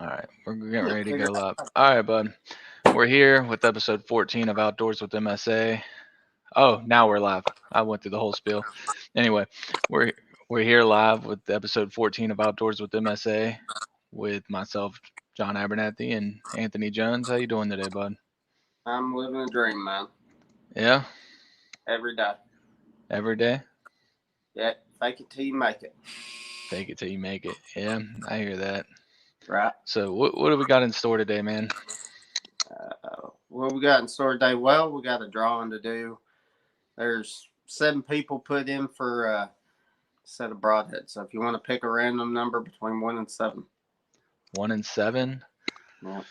All right, we're getting ready to go live. All right, bud. We're here with episode 14 of Outdoors with MSA. Oh, now we're live. I went through the whole spiel. Anyway, we're we're here live with episode 14 of Outdoors with MSA with myself, John Abernathy, and Anthony Jones. How you doing today, bud? I'm living a dream, man. Yeah, Every day. every day. Yeah, fake it till you make it. Fake it till you make it. Yeah, I hear that. Right. So, what do we got in store today, man? What we got in store today? Well, we got a drawing to do. There's 7 people put in for a set of broadheads. So if you want to pick a random number between 1 and 7. 1 and 7. Yeah.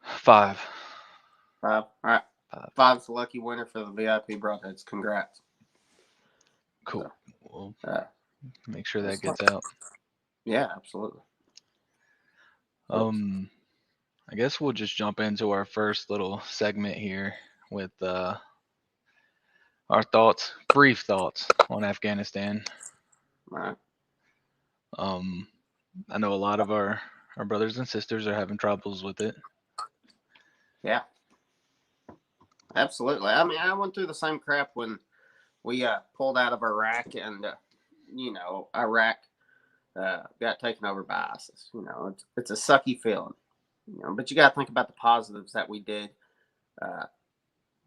5. 5. All right. 5. 5's the lucky winner for the VIP broadheads. Congrats. Cool. So, We'll uh, make sure that gets out. Yeah, absolutely. I guess we'll just jump into our first little segment here with our thoughts, brief thoughts on Afghanistan. All right. I know a lot of our brothers and sisters are having troubles with it. Yeah. Absolutely. I mean, I went through the same crap when we pulled out of Iraq, and Iraq got taken over by ISIS. It's a sucky feeling. But you got to think about the positives that we did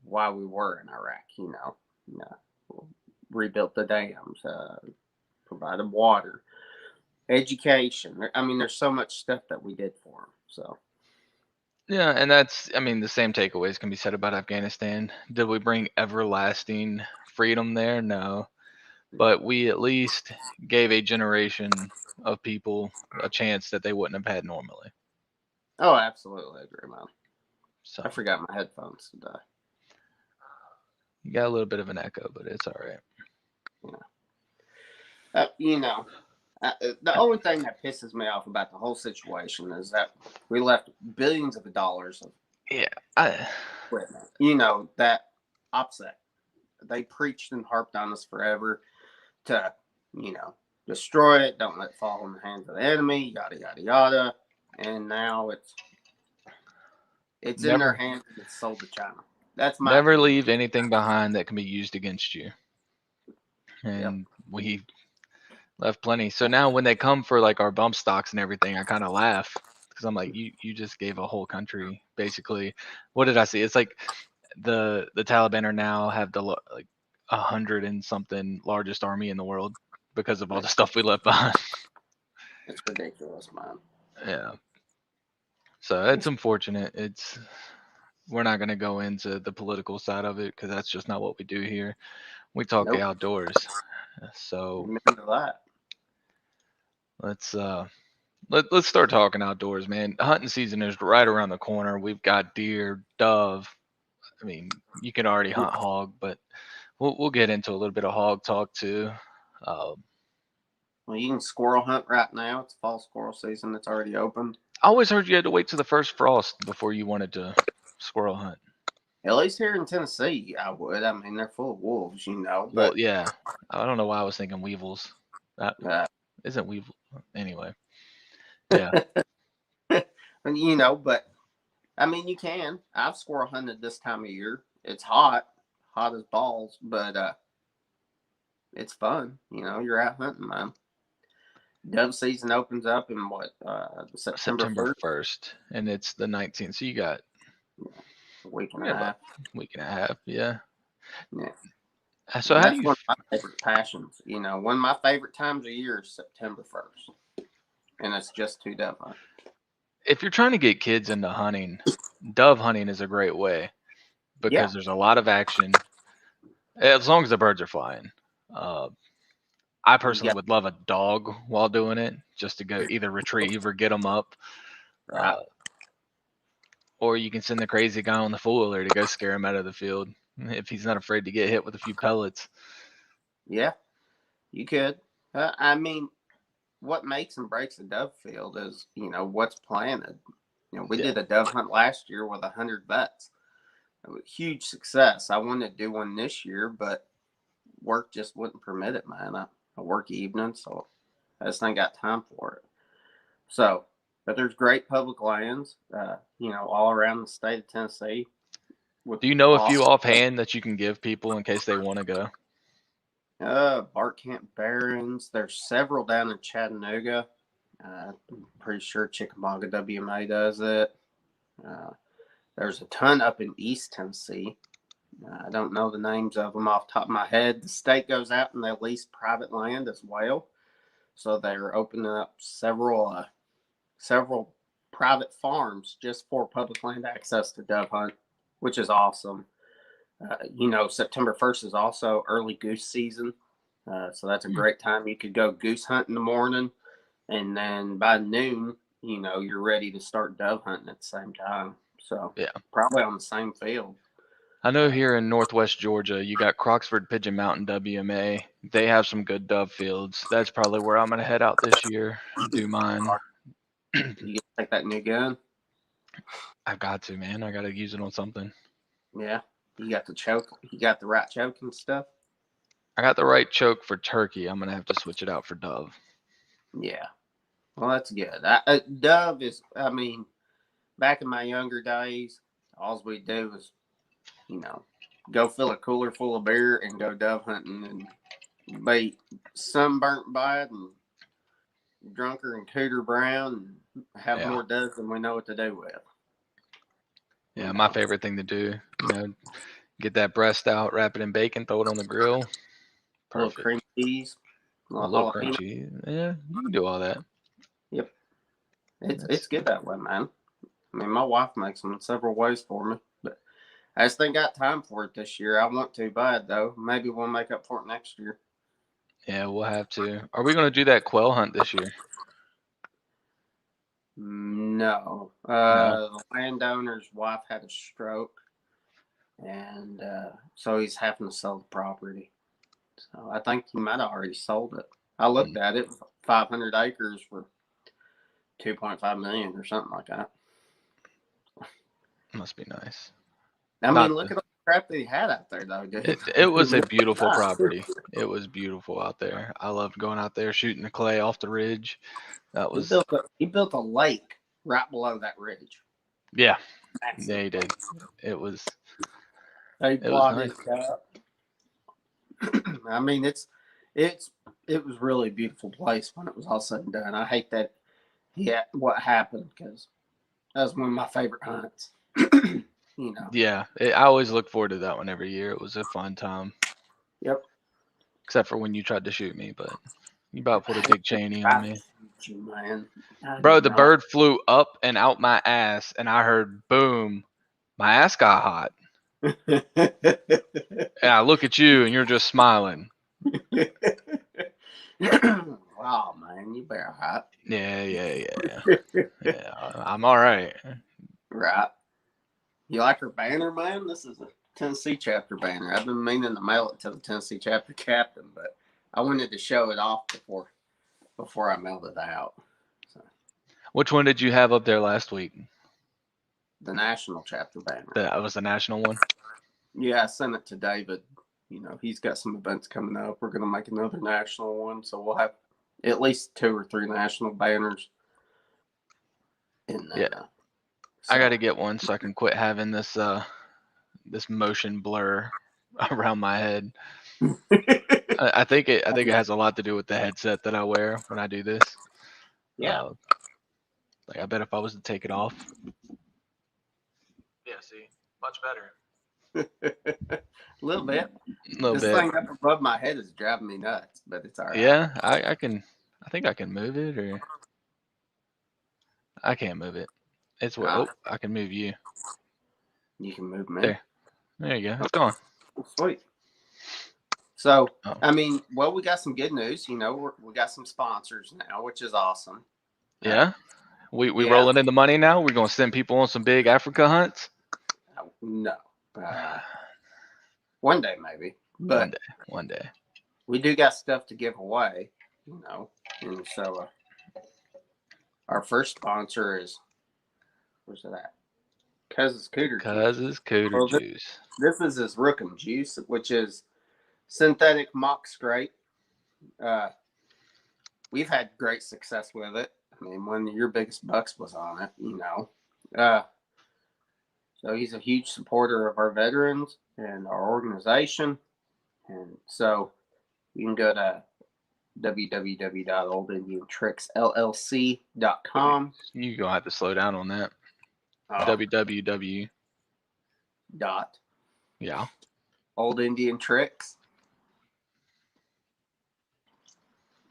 while we were in Iraq. Rebuilt the dams, provided water, education. I mean, there's so much stuff that we did for them. So. Yeah, and the same takeaways can be said about Afghanistan. Did we bring everlasting freedom there? No. But we at least gave a generation of people a chance that they wouldn't have had normally. Oh, absolutely. I agree, man. So I forgot my headphones today. You got a little bit of an echo, but it's all right. The only thing that pisses me off about the whole situation is that we left billions of dollars of equipment. That opposite. They preached and harped on us forever to, destroy it, don't let it fall in the hands of the enemy, yada, yada, yada. And now it's in their hands and it's sold to China. That's my never leave anything behind that can be used against you. And we left plenty. So now when they come for like our bump stocks and everything, I kind of laugh because I'm like, you just gave a whole country basically. What did I see? It's like the Taliban are now have the like 100 and something largest army in the world because of all the stuff we left behind. It's ridiculous, man. Yeah. So it's unfortunate. We're not going to go into the political side of it because that's just not what we do here. We talk the outdoors. So let's start talking outdoors, man. Hunting season is right around the corner. We've got deer, dove. I mean, you can already hunt hog, but we'll get into a little bit of hog talk too. Well, you can squirrel hunt right now. It's fall squirrel season. It's already open. I always heard you had to wait to the first frost before you wanted to squirrel hunt. At least here in Tennessee, I would. I mean, they're full of wolves, But, well, yeah. I don't know why I was thinking weevils. That isn't weevil. Anyway. Yeah. But, I mean, you can. I've squirrel hunted this time of year. It's hot as balls, but it's fun. You're out hunting, man. Dove season opens up in September 1st, and it's the 19th. So you got a week and a half. Yeah. Yeah. So that's one of my favorite passions. One of my favorite times of year is September 1st, and it's just to dove hunt. If you're trying to get kids into hunting, dove hunting is a great way because there's a lot of action as long as the birds are flying. I personally would love a dog while doing it, just to go either retrieve or get them up. Or you can send the crazy guy on the four-wheeler to go scare him out of the field if he's not afraid to get hit with a few pellets. Yeah, you could. I mean, what makes and breaks a dove field is, what's planted. We did a dove hunt last year with 100 vets. It was a huge success. I wanted to do one this year, but work just wouldn't permit it, man. I work evenings, so I just ain't got time for it. So But there's great public lands, all around the state of Tennessee. Do you know a few offhand that you can give people in case they want to go? Bark Camp Barrens. There's several down in Chattanooga. I'm pretty sure Chickamauga WMA does it. There's a ton up in East Tennessee. I don't know the names of them off the top of my head. The state goes out and they lease private land as well. So they're opening up several private farms just for public land access to dove hunt, which is awesome. September 1st is also early goose season. So that's a great time. You could go goose hunt in the morning, and then by noon, you're ready to start dove hunting at the same time. So yeah, probably on the same field. I know here in Northwest Georgia, you got Croxford Pigeon Mountain WMA. They have some good dove fields. That's probably where I'm going to head out this year and do mine. You take that new gun? I've got to, man. I got to use it on something. Yeah. You got the choke? You got the right choke and stuff? I got the right choke for turkey. I'm going to have to switch it out for dove. Yeah. Well, that's good. Dove is, back in my younger days, all we do was, go fill a cooler full of beer and go dove hunting and be sunburnt by it and drunker and cooter brown and have more doves than we know what to do with. Yeah, my favorite thing to do, get that breast out, wrap it in bacon, throw it on the grill. Perfect. A little cream cheese. A little cream cheese. Yeah, you can do all that. Yep. It's good that way, man. My wife makes them in several ways for me, but I just ain't got time for it this year. I want to bad, though. Maybe we'll make up for it next year. Yeah, we'll have to. Are we going to do that quail hunt this year? No. The landowner's wife had a stroke, and so he's having to sell the property. So I think he might have already sold it. I looked at it, 500 acres for $2.5 million or something like that. Must be nice. Look at all the crap that he had out there, though, dude. It was a beautiful property. It was beautiful out there. I loved going out there, shooting the clay off the ridge. That was. He built a lake right below that ridge. Yeah. Yeah, he did. It was. They plotted it up. It was really a beautiful place when it was all said and done. I hate that. Yeah, what happened, because that was one of my favorite hunts. Yeah, I always look forward to that one every year. It was a fun time. Yep. Except for when you tried to shoot me, but you about put a big chainy on me. You, man. Bro, the bird flew up and out my ass, and I heard boom. My ass got hot. And I look at you, and you're just smiling. Wow, man, you better hot. Yeah. I'm all right. Right. You like her banner, man? This is a Tennessee chapter banner. I've been meaning to mail it to the Tennessee chapter captain, but I wanted to show it off before I mailed it out. So. Which one did you have up there last week? The national chapter banner. That was the national one? Yeah, I sent it to David. He's got some events coming up. We're going to make another national one, so we'll have at least 2 or 3 national banners. Yeah. So. I got to get one so I can quit having this this motion blur around my head. I think it has a lot to do with the headset that I wear when I do this. Yeah. I bet if I was to take it off. Yeah, see, much better. A little bit. This thing up above my head is driving me nuts, but it's all right. Yeah, I think I can move it, or I can't move it. It's what? Oh, I can move you. You can move me. There you go. It's gone. Sweet. So, we got some good news. We got some sponsors now, which is awesome. Yeah. We rolling in the money now? We're going to send people on some big Africa hunts? No. One day, maybe. But one day. We do got stuff to give away, And so our first sponsor is, where's it at? Cuz's Cooter Juice. This is his Rookham juice, which is synthetic mock scrape. We've had great success with it. mean, one of your biggest bucks was on it, you know. So he's a huge supporter of our veterans and our organization. And so you can go to www.oldindiantricksllc.com. You're going to have to slow down on that. www. Dot. Yeah. Old Indian Tricks.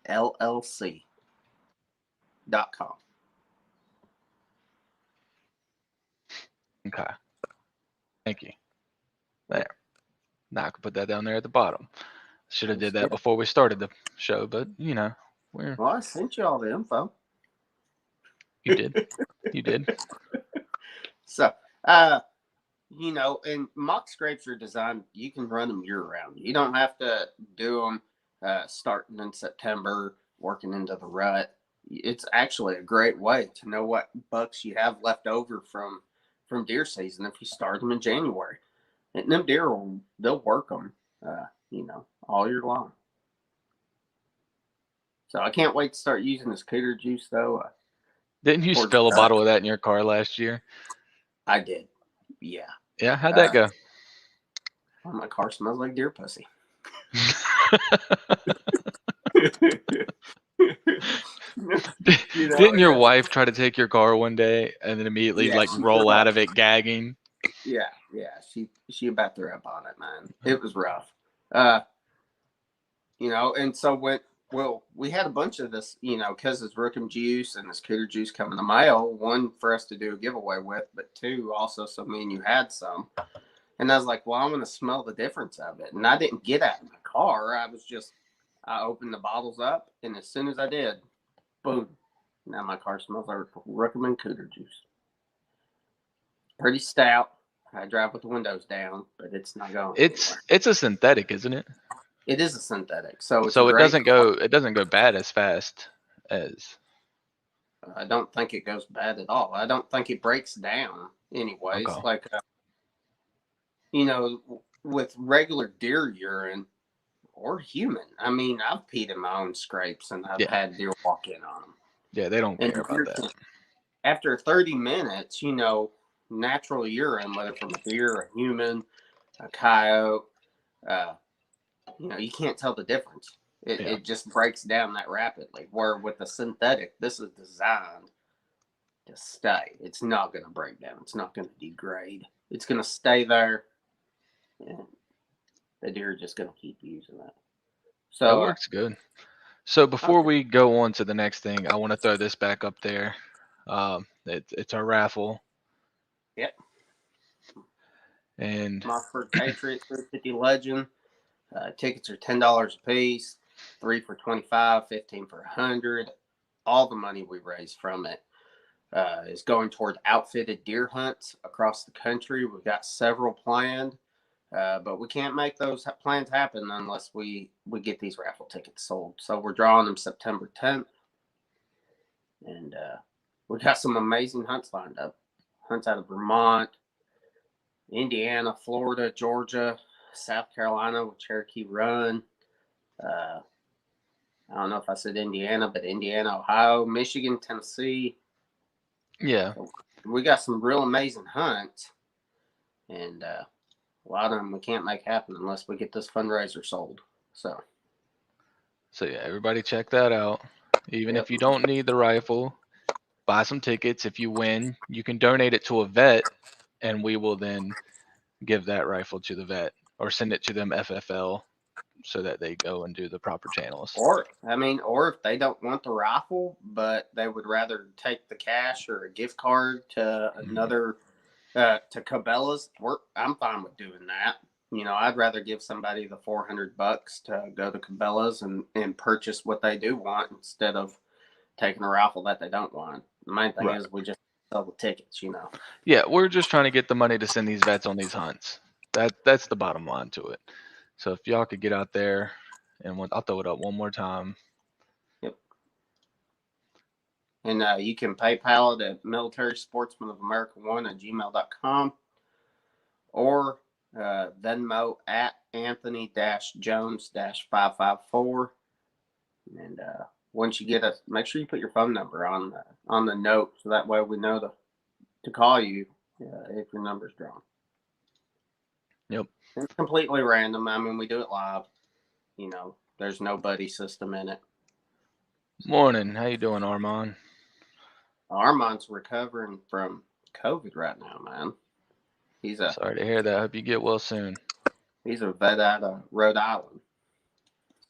LLC.com. Okay. Thank you. There. Now I can put that down there at the bottom. Should have did that before we started the show, but you know, well, I sent you all the info. You did. You did. So, you know, and mock scrapes are designed, you can run them year round. You don't have to do them starting in September, working into the rut. It's actually a great way to know what bucks you have left over from deer season if you start them in January. And them deer, they'll work them, you know, all year long. So I can't wait to start using this cooter juice, though. Didn't you spill a bottle of that in your car last year? I did. Yeah. Yeah, how'd that go? Well, my car smells like deer pussy. Didn't your wife try to take your car one day and then immediately roll out of it gagging? Yeah. She about threw up on it, man. It was rough. You know, and so we had a bunch of this, you know, because it's Rookham juice and this cooter juice coming in the mail. One, for us to do a giveaway with, but two, also so me and you had some. And I was like, well, I'm going to smell the difference of it. And I didn't get out of my car. I opened the bottles up, and as soon as I did, boom. Now my car smells like Rookham and cooter juice. Pretty stout. I drive with the windows down, but it's not going anywhere. It's a synthetic, isn't it? It is a synthetic, so it doesn't go bad as fast as. I don't think it goes bad at all. I don't think it breaks down, anyways. Okay. Like, you know, with regular deer urine or human. I mean, I've peed in my own scrapes, and I've had deer walk in on them. Yeah, they don't care about that. After 30 minutes, you know, natural urine, whether from a deer, a human, a coyote, you know, you can't tell the difference. It just breaks down that rapidly. Where with the synthetic, this is designed to stay. It's not going to break down. It's not going to degrade. It's going to stay there, and the deer are just going to keep using that. So that works good. So before we go on to the next thing, I want to throw this back up there. It's our raffle. Yep. And Mossberg Patriot 350 Legend. Tickets are $10 a piece. 3 for $25, 15 for $100. All the money we raise from it is going toward outfitted deer hunts across the country. We've got several planned, but we can't make those plans happen unless we get these raffle tickets sold. So we're drawing them September 10th, and we got some amazing hunts lined up. Hunts out of Vermont, Indiana, Florida, Georgia, South Carolina with Cherokee Run. I don't know if I said Indiana, but Indiana, Ohio, Michigan, Tennessee. Yeah. So we got some real amazing hunts, and a lot of them we can't make happen unless we get this fundraiser sold. So yeah, everybody check that out. Even if you don't need the rifle, buy some tickets. If you win, you can donate it to a vet, and we will then give that rifle to the vet or send it to them FFL so that they go and do the proper channels. Or if they don't want the rifle, but they would rather take the cash or a gift card to another, to Cabela's, I'm fine with doing that. You know, I'd rather give somebody the $400 to go to Cabela's and purchase what they do want instead of taking a rifle that they don't want. The main thing is we just sell the tickets, you know. Yeah, we're just trying to get the money to send these vets on these hunts. That's the bottom line to it. So if y'all could get out there, and I'll throw it up one more time. Yep. And you can PayPal it at militarysportsmanofamerica1@gmail.com or Venmo at Anthony-Jones-554. And once you get us, make sure you put your phone number on the note, so that way we know to call you if your number's drawn. Yep. It's completely random. I mean, we do it live. You know, there's no buddy system in it. Morning. How you doing, Armand? Armand's recovering from COVID right now, man. Sorry to hear that. I hope you get well soon. He's a vet out of Rhode Island.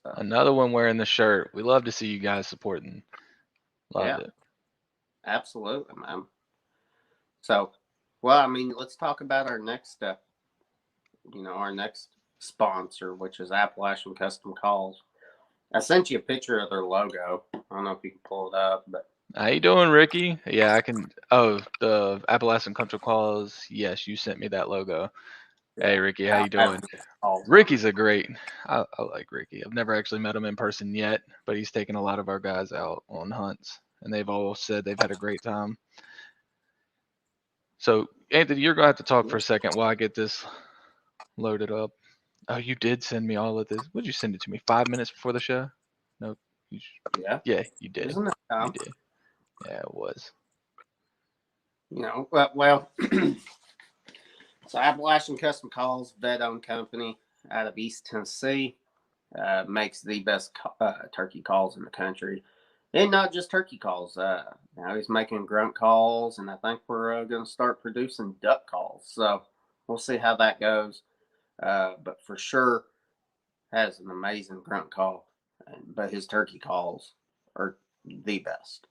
So. Another one wearing the shirt. We love to see you guys supporting. Love it. Absolutely, man. So, well, I mean, let's talk about our next step. You know, our next sponsor, which is Appalachian Custom Calls. I sent you a picture of their logo. I don't know if you can pull it up, but. How you doing, Ricky? Yeah, I can. Oh, the Appalachian Custom Calls. Yes, you sent me that logo. Yeah. Hey, Ricky, how you doing? Ricky's a great. I like Ricky. I've never actually met him in person yet, but he's taken a lot of our guys out on hunts, and they've all said they've had a great time. So, Anthony, you're gonna have to talk for a second while I get this loaded up. Oh, you did send me all of this. Would you send it to me 5 minutes before the show? No. Yeah, you did. Isn't it? You did. Yeah, it was. You know, well, so Appalachian Custom Calls, vet-owned company out of East Tennessee, makes the best turkey calls in the country. And not just turkey calls. Now he's making grunt calls, and I think we're going to start producing duck calls. So we'll see how that goes. But for sure, has an amazing grunt call. But his turkey calls are the best.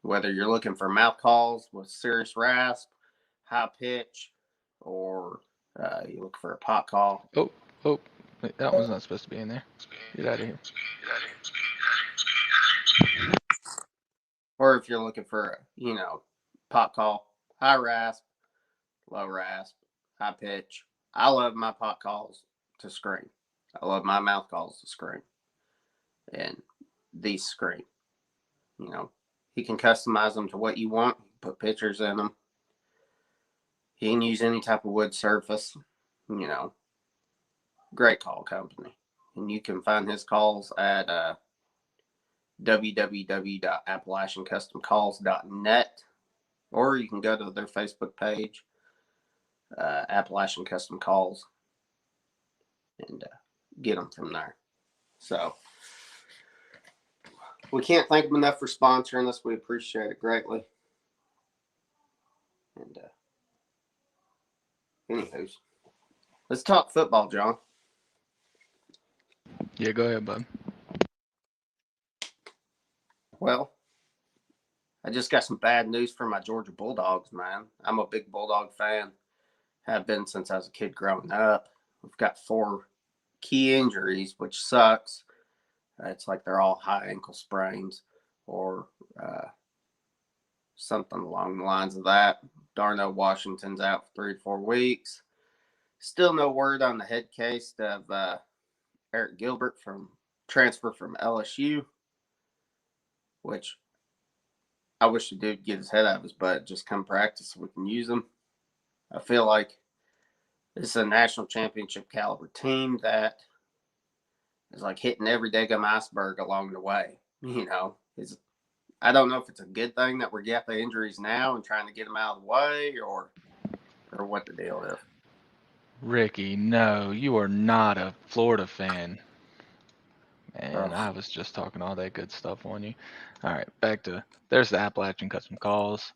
Whether you're looking for mouth calls with serious rasp, high pitch, or you look for a pot call. Oh, wait, that one's not supposed to be in there. Get out of here. Or if you're looking for pot call, high rasp, low rasp, high pitch. I love my pot calls to scream. I love my mouth calls to scream. And these scream. You know, he can customize them to what you want. Put pictures in them. He can use any type of wood surface. You know, great call company. And you can find his calls at www.appalachiancustomcalls.net, or you can go to their Facebook page, Appalachian Custom Calls, and get them from there. So we can't thank them enough for sponsoring us. We appreciate it greatly. And anywho, let's talk football, John. Yeah, go ahead, bud. Well, I just got some bad news for my Georgia Bulldogs, man. I'm a big Bulldog fan. Have been since I was a kid growing up. We've got 4 key injuries, which sucks. It's like they're all high ankle sprains or something along the lines of that. Darnell Washington's out for 3 to 4 weeks. Still no word on the head case of Eric Gilbert from transfer from LSU, which I wish the dude get his head out of his butt, just come practice so we can use him. I feel like this is a national championship caliber team that is like hitting every daggum iceberg along the way. You know, I don't know if it's a good thing that we get the injuries now and trying to get them out of the way, or what the deal is. Ricky, no, you are not a Florida fan. Man, I was just talking all that good stuff on you. All right, back to, there's the Appalachian Custom Calls.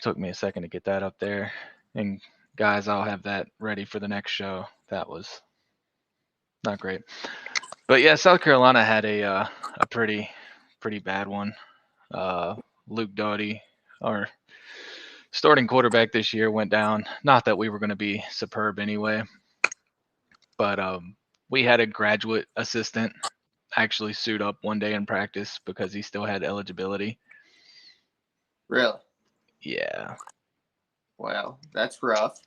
Took me a second to get that up there. And guys, I'll have that ready for the next show. That was not great. But yeah, South Carolina had a pretty bad one. Luke Doughty, our starting quarterback this year, went down. Not that we were going to be superb anyway, but we had a graduate assistant actually suit up one day in practice because he still had eligibility. Really? Yeah. Well, that's rough.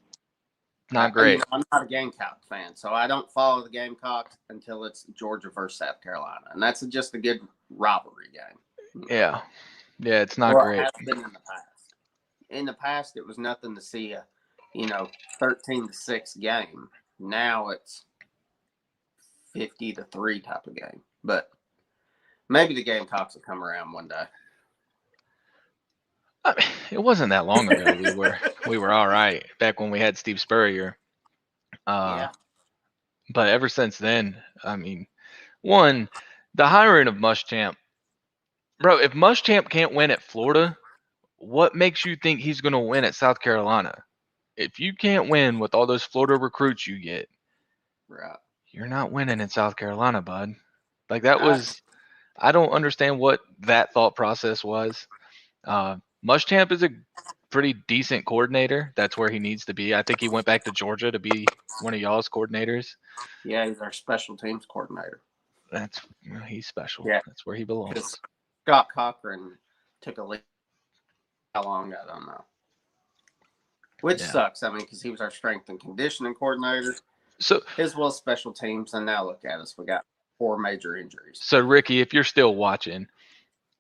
Not great. You know, I'm not a Gamecock fan, so I don't follow the Gamecocks until it's Georgia versus South Carolina, and that's just a good rivalry game. Yeah, it's not great. It has been in the past. In the past, it was nothing to see a 13-6 game. Now it's 50-3 type of game. But Maybe the Gamecocks will come around one day. I mean, it wasn't that long ago. We were all right back when we had Steve Spurrier. Yeah. But ever since then, I mean, one, the hiring of Muschamp, bro. If Muschamp can't win at Florida, what makes you think he's going to win at South Carolina? If you can't win with all those Florida recruits you get, right, you're not winning in South Carolina, bud. Like that was, I don't understand what that thought process was. Muschamp is a pretty decent coordinator. That's where he needs to be. I think he went back to Georgia to be one of y'all's coordinators. Yeah, he's our special teams coordinator. He's special. Yeah. That's where he belongs. Scott Cochran took a leave. How long? I don't know. Which sucks. I mean, because he was our strength and conditioning coordinator. So as well as special teams, and now look at us. We got 4 major injuries. So Ricky, if you're still watching,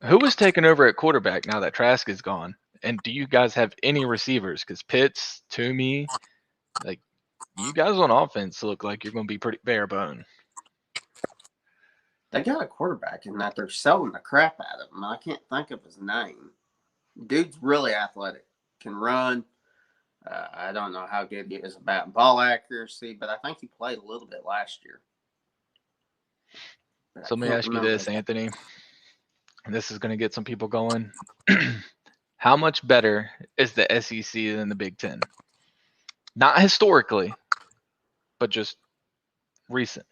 who is taking over at quarterback now that Trask is gone? And do you guys have any receivers? Because Pitts, Toomey, like you guys on offense look like you're going to be pretty bare bone. They got a quarterback in that they're selling the crap out of him. I can't think of his name. Dude's really athletic, can run. I don't know how good he is about ball accuracy, but I think he played a little bit last year. So let me ask you this, Anthony. And this is going to get some people going. How much better is the SEC than the Big Ten? Not historically, but just recent.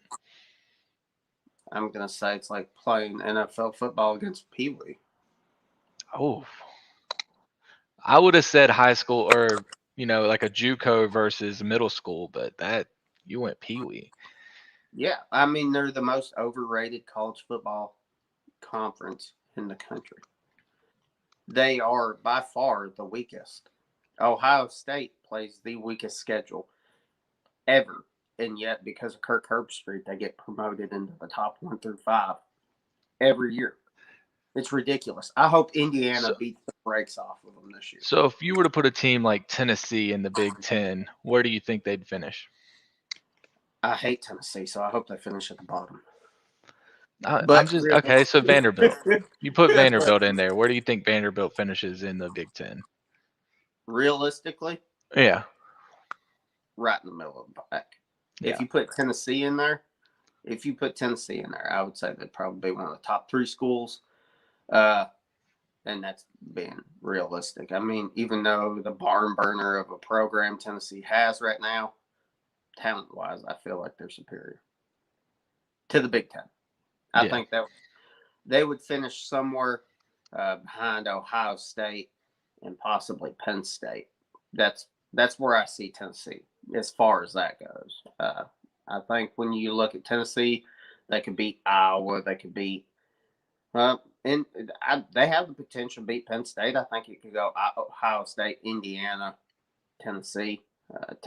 I'm going to say it's like playing NFL football against Pee Wee. Oh. I would have said high school or, like a JUCO versus middle school, but you went Pee Wee. Yeah. I mean, they're the most overrated college football conference in the country. They are by far the weakest. Ohio State plays the weakest schedule ever. And yet, because of Kirk Herbstreit, they get promoted into the top 1 through 5 every year. It's ridiculous. I hope Indiana beats the brakes off of them this year. So if you were to put a team like Tennessee in the Big Ten, where do you think they'd finish? I hate Tennessee, so I hope they finish at the bottom. Okay, so Vanderbilt. You put Vanderbilt in there. Where do you think Vanderbilt finishes in the Big Ten? Realistically? Yeah. Right in the middle of the pack. Yeah. If you put Tennessee in there, I would say they'd probably be one of the top 3 schools. And that's being realistic. I mean, even though the barn burner of a program Tennessee has right now, talent-wise, I feel like they're superior to the Big Ten. I think that they would finish somewhere behind Ohio State and possibly Penn State. That's where I see Tennessee as far as that goes. I think when you look at Tennessee, they could beat Iowa. They could beat they have the potential to beat Penn State. I think it could go Ohio State, Indiana, Tennessee.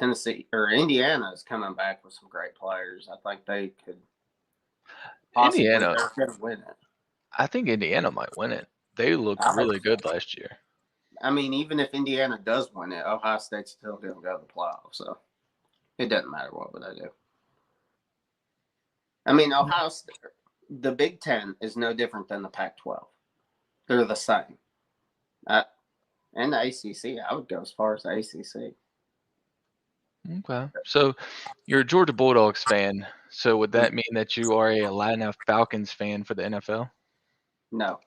Indiana is coming back with some great players. I think they could possibly win it. I think Indiana might win it. They looked really good last year. I mean, even if Indiana does win it, Ohio State's still going to go to the playoffs. So it doesn't matter what they do. I mean, Ohio State, the Big Ten is no different than the Pac-12. They're the same. And the ACC, I would go as far as the ACC. Okay. So you're a Georgia Bulldogs fan. So would that mean that you are a Atlanta Falcons fan for the NFL? No.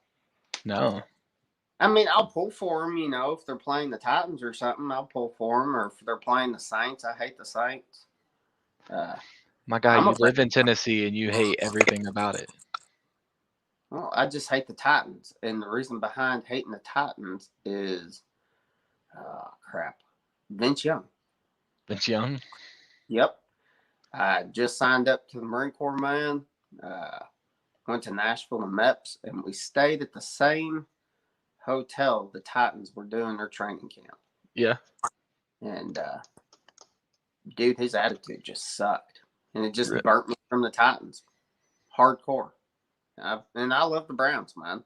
I mean, I'll pull for them, if they're playing the Titans or something, I'll pull for them. Or if they're playing the Saints, I hate the Saints. My guy, you live in Tennessee and you hate everything about it. Well, I just hate the Titans. And the reason behind hating the Titans is, Vince Young. Vince Young? Yep. I just signed up to the Marine Corps, man. Went to Nashville and MEPS, and we stayed at the same hotel the Titans were doing their training camp. Yeah. And, dude, his attitude just sucked. And it just burnt me from the Titans. Hardcore. And I love the Browns, man.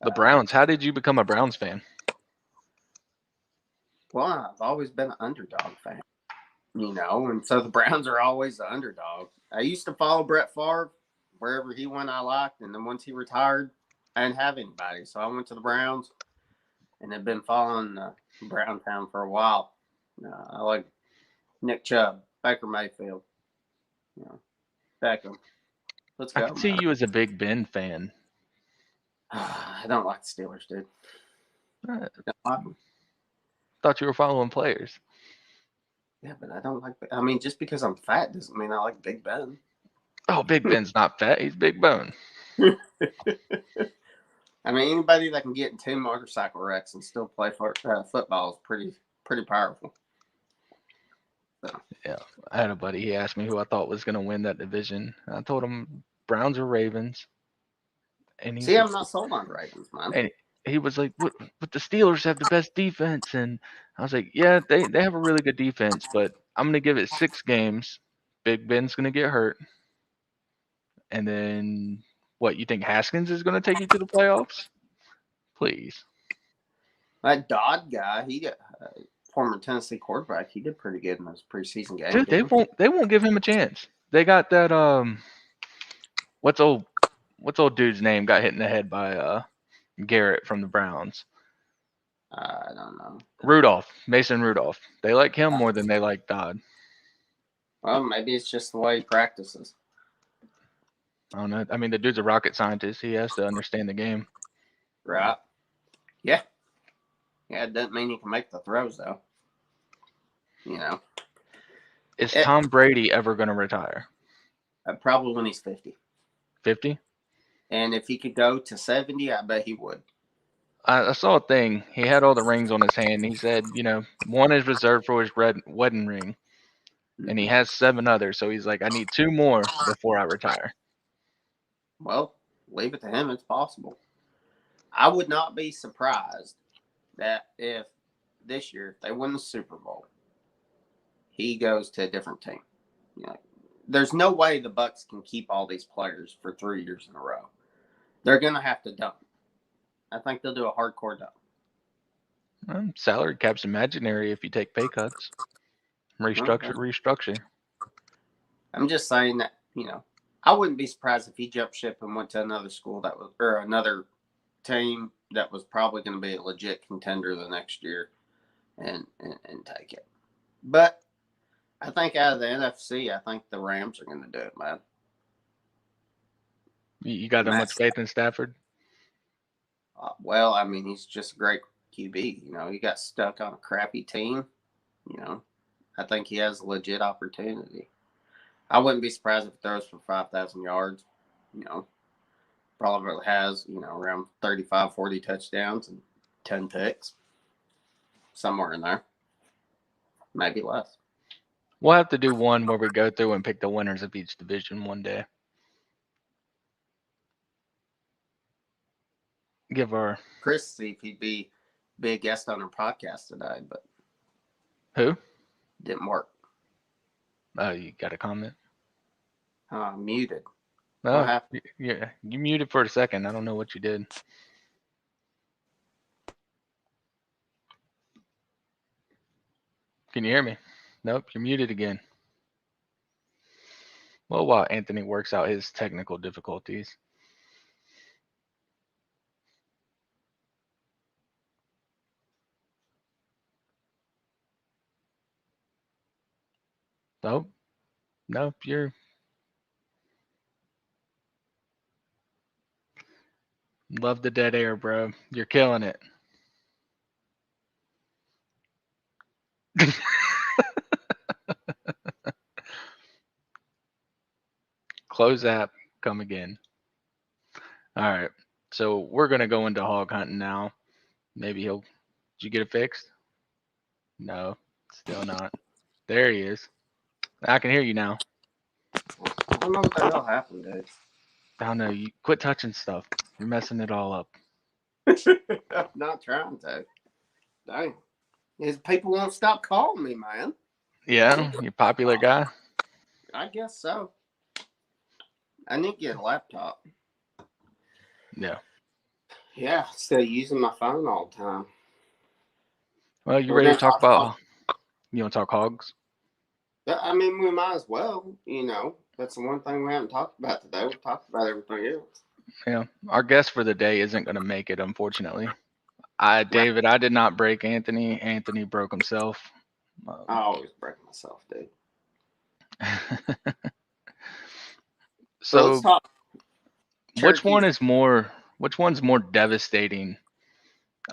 The Browns? How did you become a Browns fan? Well, I've always been an underdog fan. And so the Browns are always the underdog. I used to follow Brett Favre. wherever he went, I liked. And then once he retired, I didn't have anybody. So I went to the Browns and have been following Browntown for a while. I like Nick Chubb, Baker Mayfield, Beckham. Let's go. I can see you as a Big Ben fan. I don't like the Steelers, dude. I thought you were following players. Yeah, but I don't like. I mean, just because I'm fat doesn't mean I like Big Ben. Oh, Big Ben's not fat. He's big bone. I mean, anybody that can get in 2 motorcycle wrecks and still play football is pretty powerful. So. Yeah, I had a buddy. He asked me who I thought was going to win that division. I told him Browns or Ravens. And I'm not sold on Ravens, man. And he was like, "But the Steelers have the best defense," and I was like, "Yeah, they have a really good defense, but I'm going to give it 6 games. Big Ben's going to get hurt, and then what? You think Haskins is going to take you to the playoffs? Please." That Dodd guy, he got former Tennessee quarterback. He did pretty good in those preseason games. Dude, they won't give him a chance. They got that what's old dude's name got hit in the head by Garrett from the Browns. I don't know. Mason Rudolph. They like him more than they like Dodd. Well, maybe it's just the way he practices. I don't know. I mean, the dude's a rocket scientist. He has to understand the game. Right. Yeah. Yeah, it doesn't mean you can make the throws, though. Is Tom Brady ever going to retire? Probably when he's 50. 50? And if he could go to 70, I bet he would. I saw a thing. He had all the rings on his hand. He said, one is reserved for his wedding ring. And he has 7 others. So he's like, I need 2 more before I retire. Well, leave it to him. It's possible. I would not be surprised that if this year, if they win the Super Bowl, he goes to a different team. There's no way the Bucs can keep all these players for 3 years in a row. They're going to have to dump. I think they'll do a hardcore dump. Salary cap's imaginary if you take pay cuts. Restructure. I'm just saying that, I wouldn't be surprised if he jumped ship and went to another school or another team that was probably going to be a legit contender the next year and take it. But I think out of the NFC, I think the Rams are going to do it, man. You got that much faith in Stafford? Well, I mean, he's just a great QB. He got stuck on a crappy team. I think he has a legit opportunity. I wouldn't be surprised if he throws for 5,000 yards. Probably has, around 35, 40 touchdowns and 10 picks. Somewhere in there. Maybe less. We'll have to do one where we go through and pick the winners of each division one day. Give our Chris see if he'd be a guest on our podcast today, but who? Didn't work. Oh, you got a comment? Muted. Oh, yeah, you muted for a second. I don't know what you did. Can you hear me? Nope, you're muted again. Well, while Anthony works out his technical difficulties. Nope, you're... Love the dead air, bro. You're killing it. Close app, come again. All right. So we're going to go into hog hunting now. Maybe did you get it fixed? No, still not. There he is. I can hear you now. I don't know what the hell happened, dude. I don't know. You quit touching stuff. You're messing it all up. I'm not trying to. Dang. His people won't stop calling me, man. Yeah, you're a popular guy. I guess so. I need to get a laptop. Yeah. Yeah, instead of using my phone all the time. Well, you ready to talk about... You want to talk hogs? I mean, we might as well, That's the one thing we haven't talked about today. We've talked about everything else. Yeah, our guest for the day isn't going to make it, unfortunately. David, I did not break Anthony. Anthony broke himself. I always break myself, dude. So let's So, talk. which Cherokee. which one's more devastating,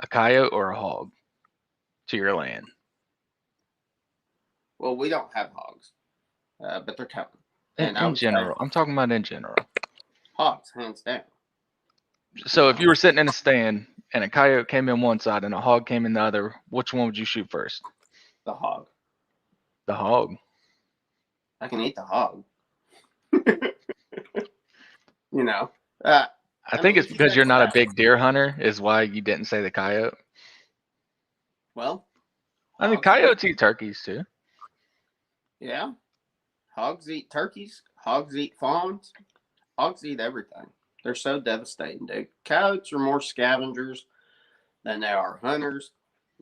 a coyote or a hog to your land? Well, we don't have hogs, but they're coming. And I In would say general, I'm talking about in general. hogs, hands down. So if you were sitting in a stand and a coyote came in one side and a hog came in the other, which one would you shoot first? The hog. The hog. I can eat the hog. You know. I think mean, it's because you're not a big deer hunter is why you didn't say the coyote. Well, I mean, coyotes eat turkeys too. Yeah. Hogs eat turkeys. Hogs eat fawns. Hogs eat everything. They're so devastating, dude. Coyotes are more scavengers than they are hunters.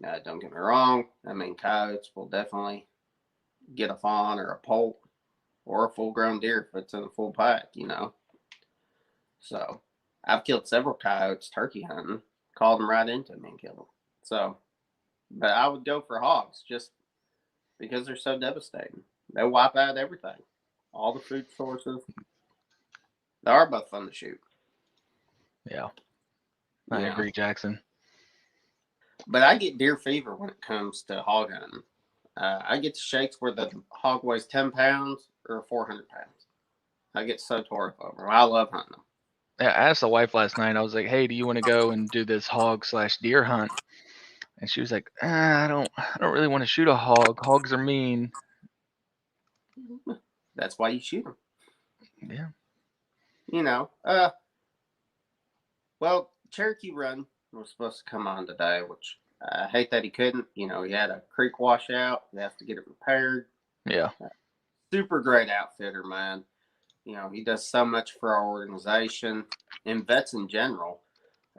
Now, don't get me wrong. I mean, coyotes will definitely get a fawn or a poult or a full-grown deer if it's in a full pack, you know. So, I've killed several coyotes turkey hunting, called them right into me and killed them. So, but I would go for hogs just because they're so devastating. They wipe out everything, all the food sources. They are both fun to shoot. Yeah, I agree, Jackson. But I get deer fever when it comes to hog hunting. I get the shakes where the hog weighs 10 pounds or 400 pounds. I get so tore up over them. I love hunting them. Yeah, I asked the wife last night. I was like, "Hey, do you want to go and do this hog/deer hunt?" And she was like, I don't really want to shoot a hog. Hogs are mean." That's why you shoot them. Yeah. You know, well, Cherokee Run was supposed to come on today, which I hate that he couldn't. You know, he had a creek washout. He has to get it repaired. Yeah. Super great outfitter, man. You know, he does so much for our organization and vets in general.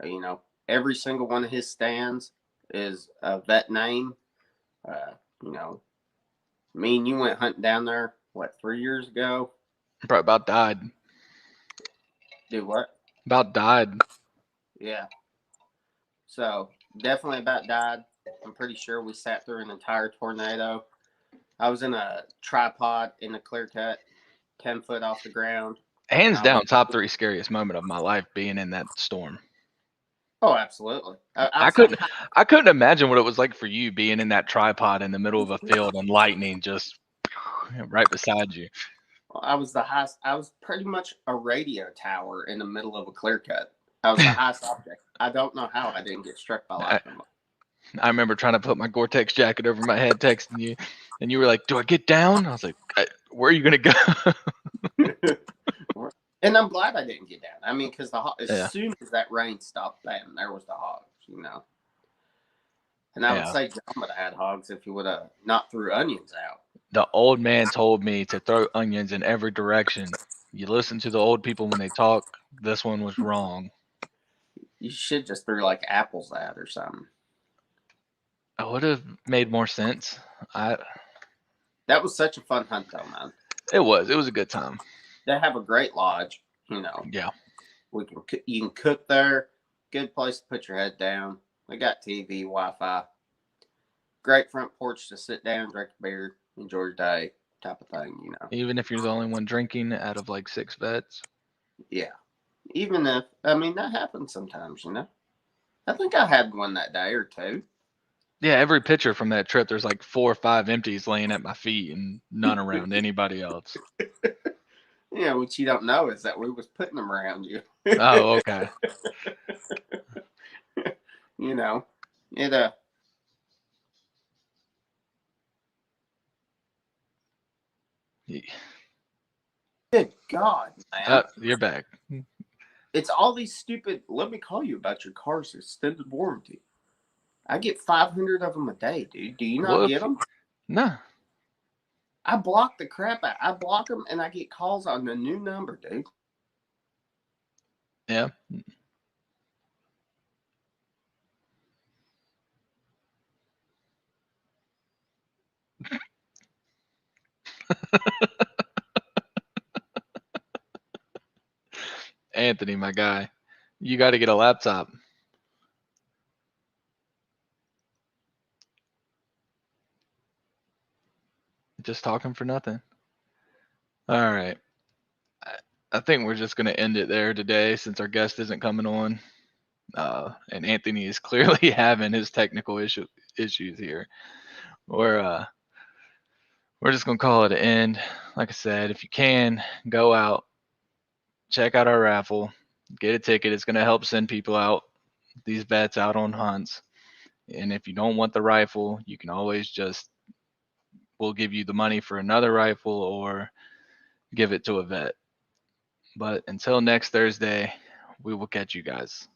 You know, every single one of his stands is a vet name. You know, me and you went hunting down there, 3 years ago? Probably about died. Do what? About died. Yeah. So, definitely about died. I'm pretty sure we sat through an entire tornado. I was in a tripod in a clear cut, 10 foot off the ground. Hands down, top 3 scariest moment of my life being in that storm. Oh, absolutely. I couldn't imagine what it was like for you being in that tripod in the middle of a field and lightning just right beside you. I was the highest. I was pretty much a radio tower in the middle of a clear cut. I was the highest object. I don't know how I didn't get struck by lightning. I remember trying to put my Gore-Tex jacket over my head, texting you, and you were like, "Do I get down?" I was like, "Where are you gonna go?" And I'm glad I didn't get down. I mean, because as soon as that rain stopped, bam, there was the hogs, you know. And I would say John would have had hogs if he would have not threw onions out. The old man told me to throw onions in every direction. You listen to the old people when they talk. This one was wrong. You should just throw like apples out or something. I would have made more sense. That was such a fun hunt, though, man. It was a good time. They have a great lodge, you know. Yeah. You can cook there. Good place to put your head down. They got TV, Wi-Fi. Great front porch to sit down, drink a beer, enjoy your day, type of thing, you know. Even if you're the only one drinking out of like 6 vets. Yeah. Even if, I mean, that happens sometimes, you know. I think I had one that day or two. Yeah, every picture from that trip, there's like 4 or 5 empties laying at my feet and none around anybody else. Yeah, what you don't know is that we was putting them around you. Oh, okay. You know, it Good God, man. You're back. It's all these stupid, let me call you about your car's extended warranty. I get 500 of them a day, dude. Do you not get them? No. I block the crap out. I block them and I get calls on the new number, dude. Yeah. Anthony, my guy. You got to get a laptop. Just talking for nothing. All right. I think we're just going to end it there today since our guest isn't coming on. And Anthony is clearly having his technical issues here. We're just going to call it an end. Like I said, if you can, go out, check out our raffle, get a ticket. It's going to help send people out, these vets out on hunts. And if you don't want the rifle, you can always we'll give you the money for another rifle or give it to a vet. But until next Thursday, we will catch you guys.